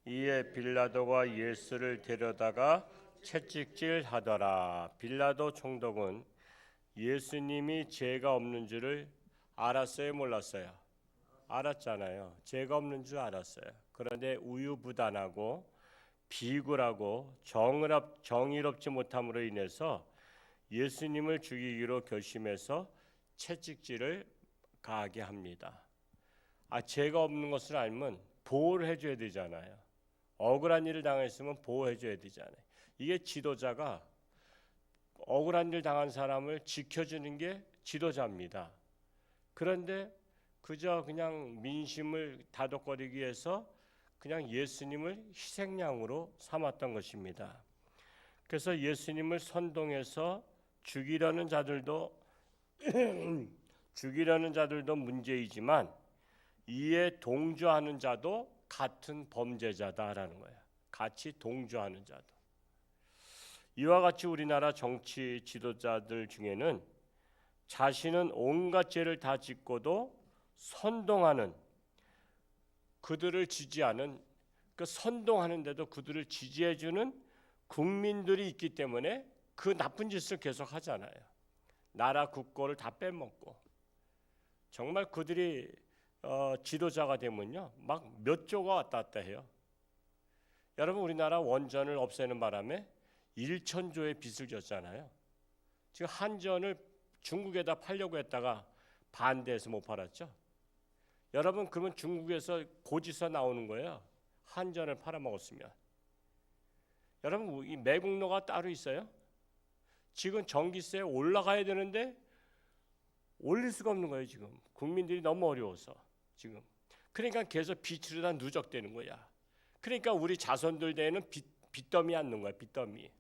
이에 빌라도가 예수를 데려다가 채찍질하더라. 빌라도 총독은 예수님이 죄가 없는 줄을 알았어요, 몰랐어요? 알았잖아요. 죄가 없는 줄 알았어요. 그런데 우유부단하고 비굴하고 정의롭지 못함으로 인해서 예수님을 죽이기로 결심해서 채찍질을 가하게 합니다. 죄가 없는 것을 알면 보호를 해줘야 되잖아요. 억울한 일을 당했으면 보호해줘야 되잖아요. 이게 지도자가 억울한 일 당한 사람을 지켜주는 게 지도자입니다. 그런데 그저 그냥 민심을 다독거리기 위해서 그냥 예수님을 희생양으로 삼았던 것입니다. 그래서 예수님을 선동해서 죽이려는 자들도 문제이지만 이에 동조하는 자도 같은 범죄자다라는 거예요. 같이 동조하는 자도. 이와 같이 우리나라 정치 지도자들 중에는 자신은 온갖 죄를 다 짓고도 선동하는, 그들을 지지하는, 그 선동하는데도 그들을 지지해주는 국민들이 있기 때문에 그 나쁜 짓을 계속 하잖아요. 나라 국고를 다 빼먹고. 정말 그들이 지도자가 되면요, 막 몇 조가 왔다 갔다 해요. 여러분, 우리나라 원전을 없애는 바람에 1,000조의 빚을 졌잖아요. 지금 한전을 중국에다 팔려고 했다가 반대해서 못 팔았죠. 여러분, 그러면 중국에서 고지서 나오는 거예요. 한전을 팔아먹었으면. 여러분, 이 매국노가 따로 있어요? 지금 전기세 올라가야 되는데 올릴 수가 없는 거예요. 지금 국민들이 너무 어려워서 지금. 그러니까 계속 빚으로다 누적되는 거야. 그러니까 우리 자손들 대에는 빚더미 앉는 거야. 빚더미.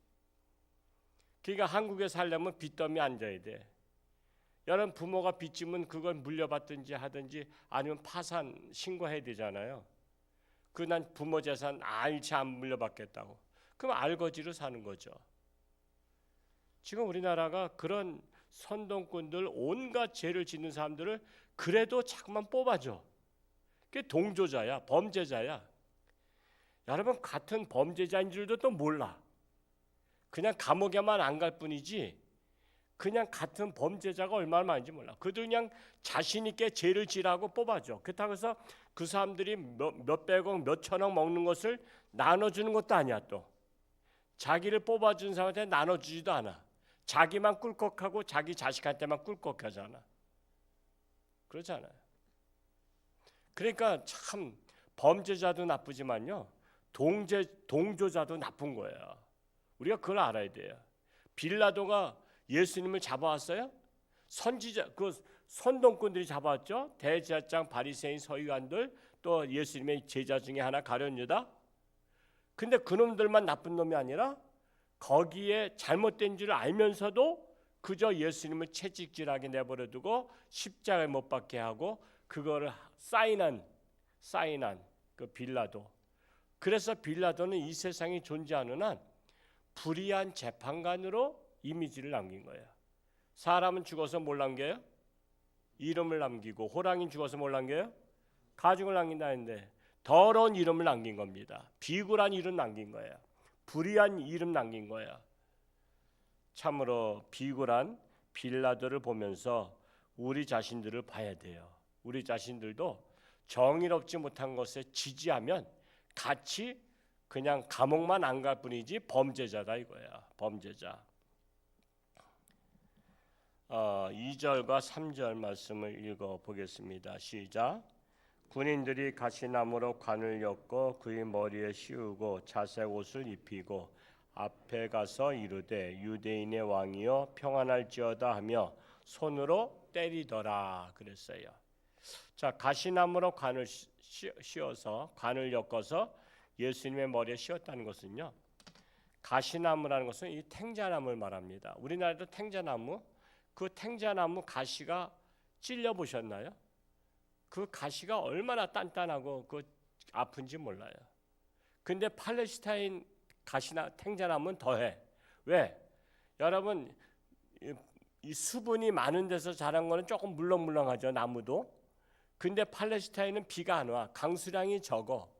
그러니까 한국에 살려면 빚더미 앉아야 돼. 여러분, 부모가 빚지면 그걸 물려받든지 하든지 아니면 파산 신고해야 되잖아요. 난 부모 재산 알지 안 물려받겠다고. 그럼 알거지로 사는 거죠. 지금 우리나라가 그런 선동꾼들, 온갖 죄를 짓는 사람들을 그래도 자꾸만 뽑아줘. 그게 동조자야, 범죄자야. 여러분, 같은 범죄자인 줄도 또 몰라. 그냥 감옥에만 안 갈 뿐이지 그냥 같은 범죄자가 얼마나 많은지 몰라. 그들 그냥 자신 있게 죄를 지라고 뽑아줘. 그렇다고 해서 그 사람들이 몇백억, 몇천억 먹는 것을 나눠주는 것도 아니야. 또 자기를 뽑아준 사람한테 나눠주지도 않아. 자기만 꿀꺽하고 자기 자식한테만 꿀꺽하잖아. 그렇잖아요. 그러니까 참 범죄자도 나쁘지만요, 동조자도 나쁜 거예요. 우리가 그걸 알아야 돼요. 빌라도가 예수님을 잡아왔어요? 선지자, 그 선동꾼들이 잡아왔죠. 대제사장, 바리새인, 서기관들, 또 예수님의 제자 중에 하나 가룟 유다. 근데 그놈들만 나쁜 놈이 아니라 거기에 잘못된 줄 알면서도 그저 예수님을 채찍질하게 내버려두고 십자가에 못 박게 하고 그거를 사인한 그 빌라도. 그래서 빌라도는 이 세상에 존재하는 한 불의한 재판관으로 이미지를 남긴 거예요. 사람은 죽어서 뭘 남겨요? 이름을 남기고, 호랑이는 죽어서 뭘 남겨요? 가죽을 남긴다는데 더러운 이름을 남긴 겁니다. 비굴한 이름 남긴 거예요. 불의한 이름 남긴 거예요. 참으로 비굴한 빌라도를 보면서 우리 자신들을 봐야 돼요. 우리 자신들도 정의롭지 못한 것에 지지하면 같이 그냥 감옥만 안 갈 뿐이지 범죄자다 이거야. 범죄자. 2절과 3절 말씀을 읽어보겠습니다. 시작. 군인들이 가시나무로 관을 엮고 그의 머리에 씌우고 자색 옷을 입히고 앞에 가서 이르되 유대인의 왕이여 평안할지어다 하며 손으로 때리더라 그랬어요. 자, 가시나무로 관을 씌워서 관을 엮어서 예수님의 머리에 씌웠다는 것은요, 가시나무라는 것은 이 탱자나무를 말합니다. 우리나라도 탱자나무, 그 탱자나무 가시가 찔려 보셨나요? 그 가시가 얼마나 단단하고 그 아픈지 몰라요. 근데 팔레스타인 가시나 탱자나무는 더해. 왜? 여러분, 이 수분이 많은 데서 자란 거는 조금 물렁물렁하죠, 나무도. 근데 팔레스타인은 비가 안 와. 강수량이 적어.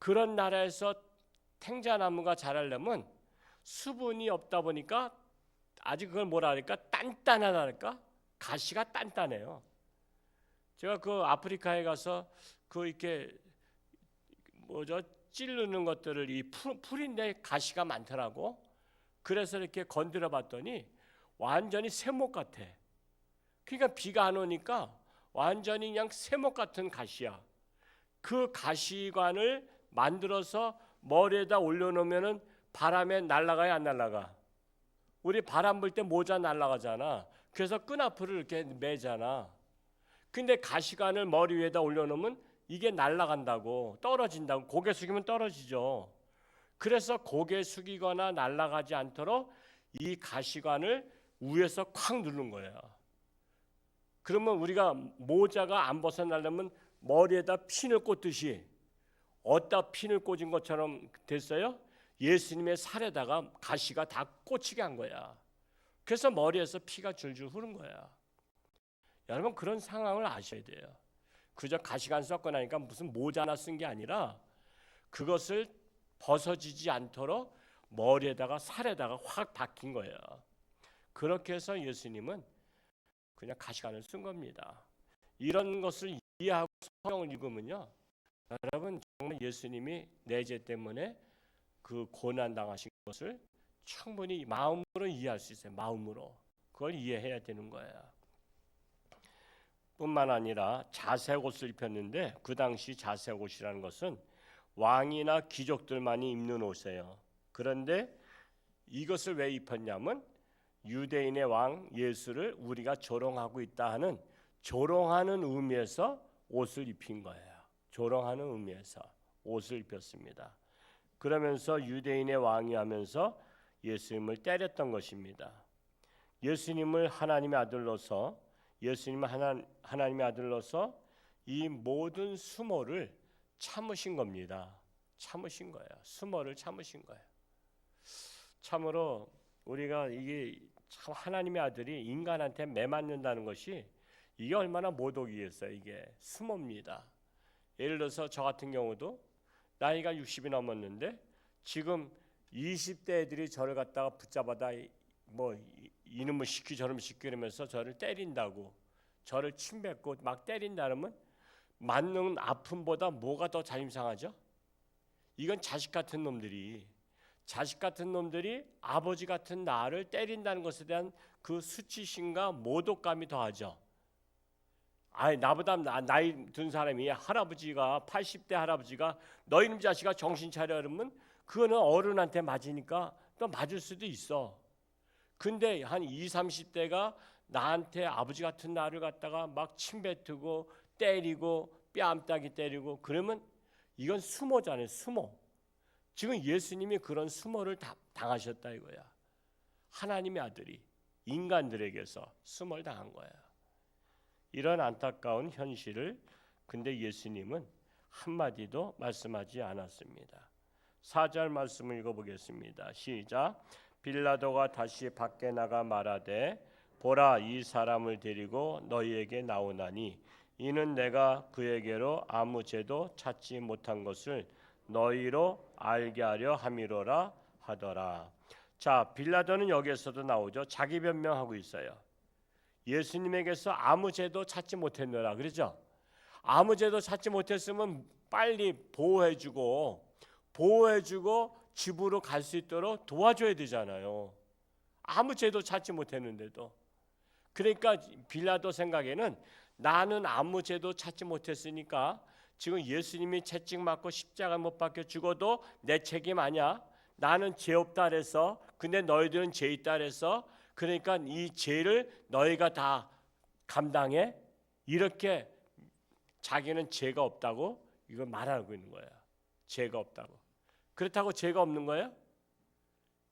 그런 나라에서 탱자나무가 자라려면 수분이 없다 보니까 아직 그걸 뭐라 할까? 단단하다니까? 가시가 단단해요. 제가 그 아프리카에 가서 그 이렇게 뭐죠? 찌르는 것들을 이 풀인데 가시가 많더라고. 그래서 이렇게 건드려 봤더니 완전히 쇠목 같아. 그러니까 비가 안 오니까 완전히 그냥 쇠목 같은 가시야. 그 가시관을 만들어서 머리에다 올려놓으면은 바람에 날아가야 안 날아가? 우리 바람 불 때 모자 날아가잖아. 그래서 끈앞을 이렇게 매잖아. 근데 가시관을 머리 위에다 올려놓으면 이게 날아간다고, 떨어진다고. 고개 숙이면 떨어지죠. 그래서 고개 숙이거나 날아가지 않도록 이 가시관을 위에서 콱 누른 거예요. 그러면 우리가 모자가 안 벗어나려면 머리에다 핀을 꽂듯이 어디다 핀을 꽂은 것처럼 됐어요? 예수님의 살에다가 가시가 다 꽂히게 한 거야. 그래서 머리에서 피가 줄줄 흐른 거야. 여러분 그런 상황을 아셔야 돼요. 그저 가시관 썩고 나니까 무슨 모자 하나 쓴 게 아니라 그것을 벗어지지 않도록 머리에다가 살에다가 확 박힌 거예요. 그렇게 해서 예수님은 그냥 가시관을 쓴 겁니다. 이런 것을 이해하고 성경을 읽으면요, 여러분 정말 예수님이 내 죄 때문에 그 고난 당하신 것을 충분히 마음으로 이해할 수 있어요. 마음으로 그걸 이해해야 되는 거예요. 뿐만 아니라 자색 옷을 입혔는데 그 당시 자색 옷이라는 것은 왕이나 귀족들만이 입는 옷이에요. 그런데 이것을 왜 입혔냐면 유대인의 왕 예수를 우리가 조롱하고 있다 하는 조롱하는 의미에서 옷을 입힌 거예요. 조롱하는 의미에서 옷을 입혔습니다. 그러면서 유대인의 왕이 하면서 예수님을 때렸던 것입니다. 예수님을 하나님의 아들로서 하나님의 아들로서 이 모든 수모를 참으신 겁니다. 참으신 거예요. 수모를 참으신 거예요. 참으로 우리가 이게 참 하나님의 아들이 인간한테 매맞는다는 것이 이게 얼마나 모독이겠어요. 이게 수모입니다. 예를 들어서 저 같은 경우도 나이가 60이 넘었는데 지금 20대 애들이 저를 갖다가 붙잡아다 뭐 이놈을 시키 저놈을 시키 이러면서 저를 때린다고, 저를 침뱉고 막 때린다면 맞는 아픔보다 뭐가 더 자존심상하죠? 이건 자식 같은 놈들이 아버지 같은 나를 때린다는 것에 대한 그 수치심과 모독감이 더하죠. 나보다 나이 든 사람이 할아버지가 80대 할아버지가 너 이놈 자식아 정신 차려 이러면 그거는 어른한테 맞으니까 또 맞을 수도 있어. 근데 한 20, 30대가 나한테 아버지 같은 나를 갖다가 막 침뱉고 때리고 뺨따기 때리고 그러면 이건 수모잖아요. 수모. 지금 예수님이 그런 수모를 당하셨다 이거야. 하나님의 아들이 인간들에게서 수모를 당한 거야. 이런 안타까운 현실을 근데 예수님은 한마디도 말씀하지 않았습니다. 4절 말씀을 읽어보겠습니다. 시작. 빌라도가 다시 밖에 나가 말하되 보라 이 사람을 데리고 너희에게 나오나니 이는 내가 그에게로 아무 죄도 찾지 못한 것을 너희로 알게 하려 함이로라 하더라. 자, 빌라도는 여기에서도 나오죠. 자기 변명하고 있어요. 예수님에게서 아무 죄도 찾지 못했노라 그러죠. 아무 죄도 찾지 못했으면 빨리 보호해주고 집으로 갈 수 있도록 도와줘야 되잖아요. 아무 죄도 찾지 못했는데도. 그러니까 빌라도 생각에는 나는 아무 죄도 찾지 못했으니까 지금 예수님이 채찍 맞고 십자가 못 박혀 죽어도 내 책임 아니야. 나는 죄 없다 그래서. 근데 너희들은 죄 있다 그래서. 그러니까 이 죄를 너희가 다 감당해. 이렇게 자기는 죄가 없다고 이걸 말하고 있는 거야. 죄가 없다고. 그렇다고 죄가 없는 거예요?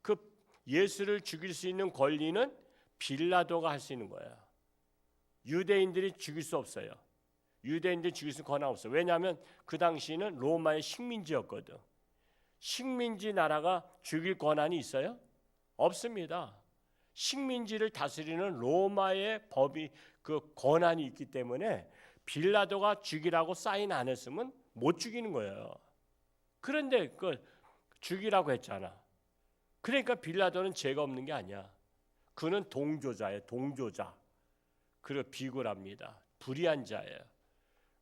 그 예수를 죽일 수 있는 권리는 빌라도가 할 수 있는 거예요. 유대인들이 죽일 수 없어요. 유대인들이 죽일 수 권한 없어요. 왜냐하면 그 당시는 로마의 식민지였거든. 식민지 나라가 죽일 권한이 있어요? 없습니다. 식민지를 다스리는 로마의 법이 그 권한이 있기 때문에 빌라도가 죽이라고 사인 안 했으면 못 죽이는 거예요. 그런데 그 죽이라고 했잖아. 그러니까 빌라도는 죄가 없는 게 아니야. 그는 동조자예요. 동조자. 그리고 비굴합니다. 불의한 자예요.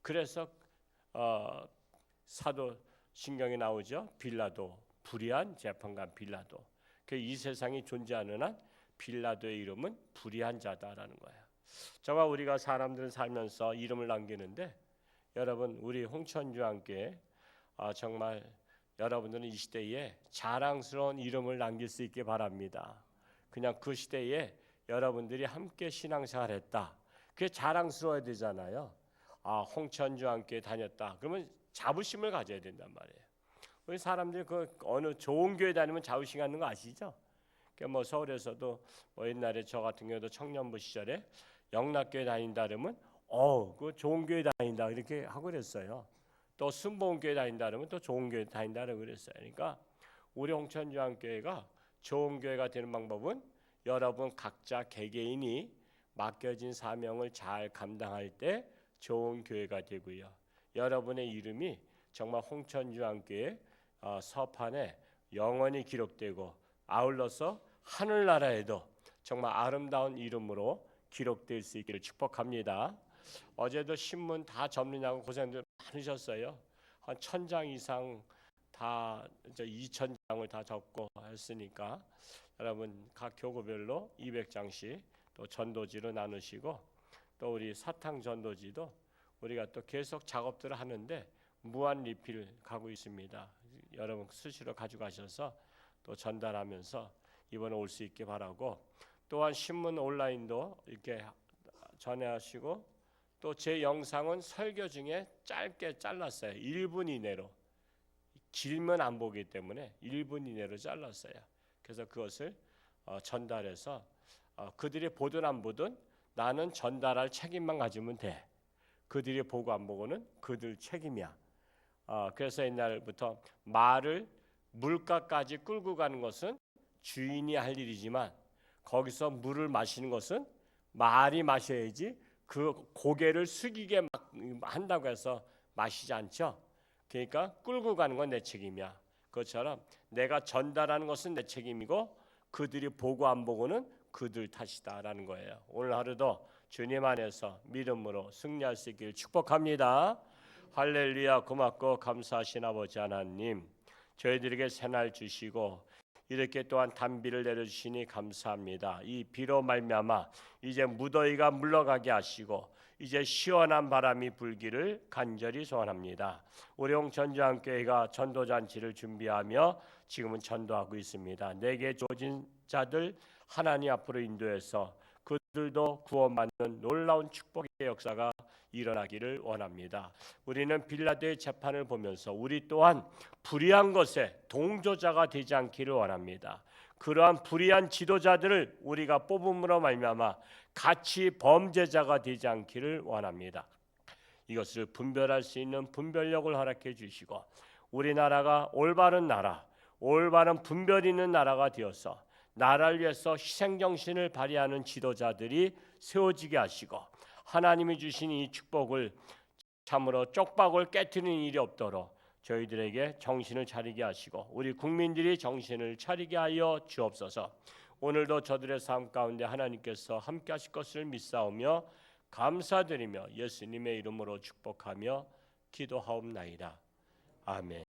그래서 사도신경에 나오죠. 빌라도, 불의한 재판관 빌라도. 이 세상이 존재하는 한 빌라도의 이름은 불의한 자다라는 거예요. 정말 우리가 사람들은 살면서 이름을 남기는데 여러분 우리 홍천주안교회 정말 여러분들은 이 시대에 자랑스러운 이름을 남길 수 있게 바랍니다. 그냥 그 시대에 여러분들이 함께 신앙생활했다. 그게 자랑스러워야 되잖아요. 홍천주안교회 다녔다. 그러면 자부심을 가져야 된단 말이에요. 우리 사람들이 그 어느 좋은 교회 다니면 자부심 갖는 거 아시죠? 뭐 서울에서도 뭐 옛날에 저 같은 경우도 청년부 시절에 영락교회 다닌다 그러면 그 좋은 교회 다닌다 이렇게 하고 그랬어요. 또 순복음교회 다닌다 그러면 또 좋은 교회 다닌다 그랬어요. 그러니까 우리 홍천주안교회가 좋은 교회가 되는 방법은 여러분 각자 개개인이 맡겨진 사명을 잘 감당할 때 좋은 교회가 되고요. 여러분의 이름이 정말 홍천주안교회 서판에 영원히 기록되고 아울러서 하늘나라에도 정말 아름다운 이름으로 기록될 수 있기를 축복합니다. 어제도 신문 다 접느냐고 고생들 많으셨어요. 한 1000장 이상 다 2000장을 다 접고 했으니까 여러분 각 교구별로 200장씩 또 전도지로 나누시고 또 우리 사탕 전도지도 우리가 또 계속 작업들을 하는데 무한 리필 가고 있습니다. 여러분 수시로 가져가셔서 또 전달하면서 이번에 올 수 있게 바라고 또한 신문 온라인도 이렇게 전해하시고 또 제 영상은 설교 중에 짧게 잘랐어요. 1분 이내로. 길면 안 보기 때문에 1분 이내로 잘랐어요. 그래서 그것을 전달해서 그들이 보든 안 보든 나는 전달할 책임만 가지면 돼. 그들이 보고 안 보고는 그들 책임이야. 그래서 옛날부터 말을 물가까지 끌고 가는 것은 주인이 할 일이지만 거기서 물을 마시는 것은 말이 마셔야지 그 고개를 숙이게 한다고 해서 마시지 않죠. 그러니까 끌고 가는 건 내 책임이야. 그것처럼 내가 전달하는 것은 내 책임이고 그들이 보고 안 보고는 그들 탓이다라는 거예요. 오늘 하루도 주님 안에서 믿음으로 승리할 수 있기를 축복합니다. 할렐루야. 고맙고 감사하신 아버지 하나님, 저희들에게 새날 주시고 이렇게 또한 단비를 내려주시니 감사합니다. 이 비로 말미암아 이제 무더위가 물러가게 하시고 이제 시원한 바람이 불기를 간절히 소원합니다. 우리 홍천주안교회가 전도잔치를 준비하며 지금은 전도하고 있습니다. 내게 주어진 자들 하나님 앞으로 인도해서 그들도 구원받는 놀라운 축복의 역사가 일어나기를 원합니다. 우리는 빌라도의 재판을 보면서 우리 또한 불의한 것에 동조자가 되지 않기를 원합니다. 그러한 불의한 지도자들을 우리가 뽑음으로 말미암아 같이 범죄자가 되지 않기를 원합니다. 이것을 분별할 수 있는 분별력을 허락해 주시고 우리나라가 올바른 나라, 올바른 분별 있는 나라가 되어서 나라를 위해서 희생정신을 발휘하는 지도자들이 세워지게 하시고 하나님이 주신 이 축복을 참으로 쪽박을 깨트리는 일이 없도록 저희들에게 정신을 차리게 하시고 우리 국민들이 정신을 차리게 하여 주옵소서. 오늘도 저들의 삶 가운데 하나님께서 함께 하실 것을 믿사오며 감사드리며 예수님의 이름으로 축복하며 기도하옵나이다. 아멘.